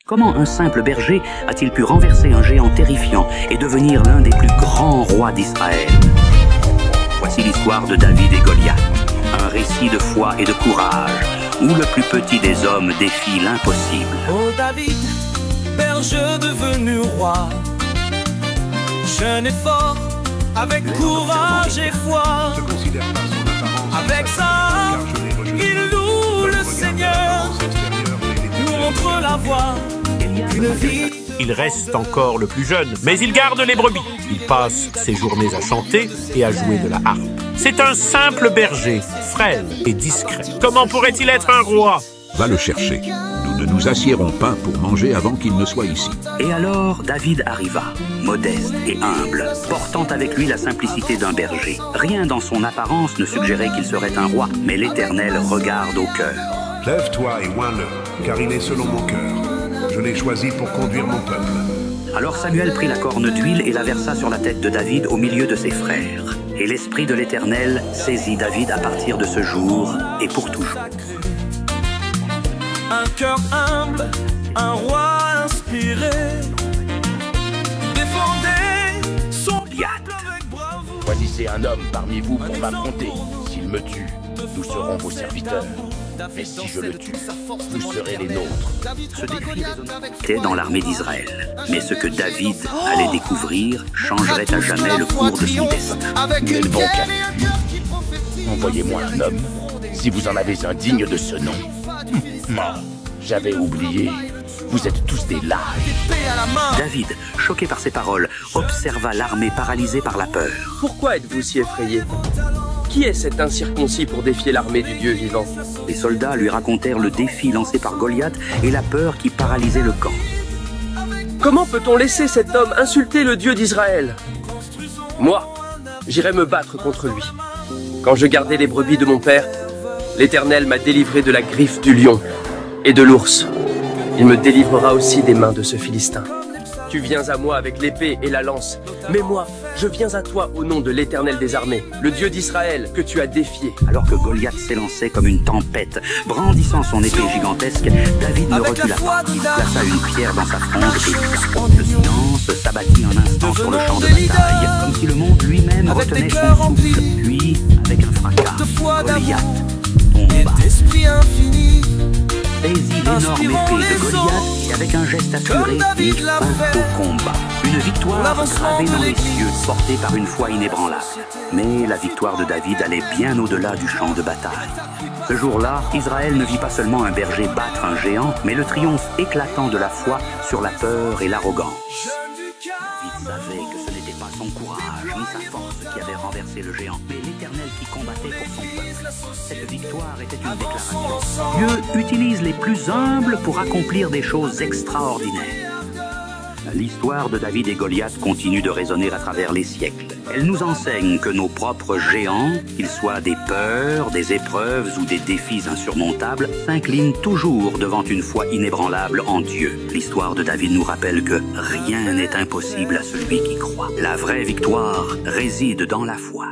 Comment un simple berger a-t-il pu renverser un géant terrifiant et devenir l'un des plus grands rois d'Israël? Voici l'histoire de David et Goliath, un récit de foi et de courage, où le plus petit des hommes défie l'impossible. Oh David, berger devenu roi, jeune et fort, avec courage et foi, avec ça, il loue le Seigneur, nous montre la voie, une vie. Il reste encore le plus jeune, mais il garde les brebis. Il passe ses journées à chanter et à jouer de la harpe. C'est un simple berger, frêle et discret. Comment pourrait-il être un roi? Va le chercher. Nous ne nous assiérons pas pour manger avant qu'il ne soit ici. Et alors David arriva, modeste et humble, portant avec lui la simplicité d'un berger. Rien dans son apparence ne suggérait qu'il serait un roi, mais l'Éternel regarde au cœur. Lève-toi et oins-le, car il est selon mon cœur. Je l'ai choisi pour conduire mon peuple. Alors Samuel prit la corne d'huile et la versa sur la tête de David au milieu de ses frères. Et l'Esprit de l'Éternel saisit David à partir de ce jour et pour toujours. Un cœur humble, un roi inspiré, défendez son peuple avec bravoure. Choisissez un homme parmi vous pour m'affronter. S'il me tue, nous serons vos serviteurs. Mais si je le tue, vous serez les nôtres. Ce défi était dans l'armée d'Israël. Mais ce que David allait découvrir changerait à jamais le cours de son destin. Vous êtes bon qu'à envoyez-moi un homme, si vous en avez un digne de ce nom. Mort, j'avais oublié. Vous êtes tous des lâches. David, choqué par ces paroles, observa l'armée paralysée par la peur. Pourquoi êtes-vous si effrayé? Qui est cet incirconcis pour défier l'armée du Dieu vivant? Les soldats lui racontèrent le défi lancé par Goliath et la peur qui paralysait le camp. Comment peut-on laisser cet homme insulter le Dieu d'Israël? Moi, j'irai me battre contre lui. Quand je gardais les brebis de mon père, l'Éternel m'a délivré de la griffe du lion et de l'ours. Il me délivrera aussi des mains de ce Philistin. Tu viens à moi avec l'épée et la lance, mais moi, je viens à toi au nom de l'Éternel des armées, le Dieu d'Israël que tu as défié. Alors que Goliath s'élançait comme une tempête, brandissant son épée gigantesque, David ne recula pas. Il plaça une pierre dans sa fronde et le silence s'abattit un instant sur le champ de bataille, comme si le monde lui-même retenait son souffle. Puis, avec un fracas, Goliath tomba. Saisit l'énorme épée de Goliath et avec un geste assuré, mit fin au combat. Une victoire gravée dans les cieux, portée par une foi inébranlable. Mais la victoire de David allait bien au-delà du champ de bataille. Ce jour-là, Israël ne vit pas seulement un berger battre un géant, mais le triomphe éclatant de la foi sur la peur et l'arrogance. David savait que ce n'était pas son courage ni sa force qui avait renversé le géant, mais l'Éternel qui combattait pour son peuple. Cette victoire était une déclaration. Dieu utilise les plus humbles pour accomplir des choses extraordinaires. L'histoire de David et Goliath continue de résonner à travers les siècles. Elle nous enseigne que nos propres géants, qu'ils soient des peurs, des épreuves ou des défis insurmontables, s'inclinent toujours devant une foi inébranlable en Dieu. L'histoire de David nous rappelle que rien n'est impossible à celui qui croit. La vraie victoire réside dans la foi.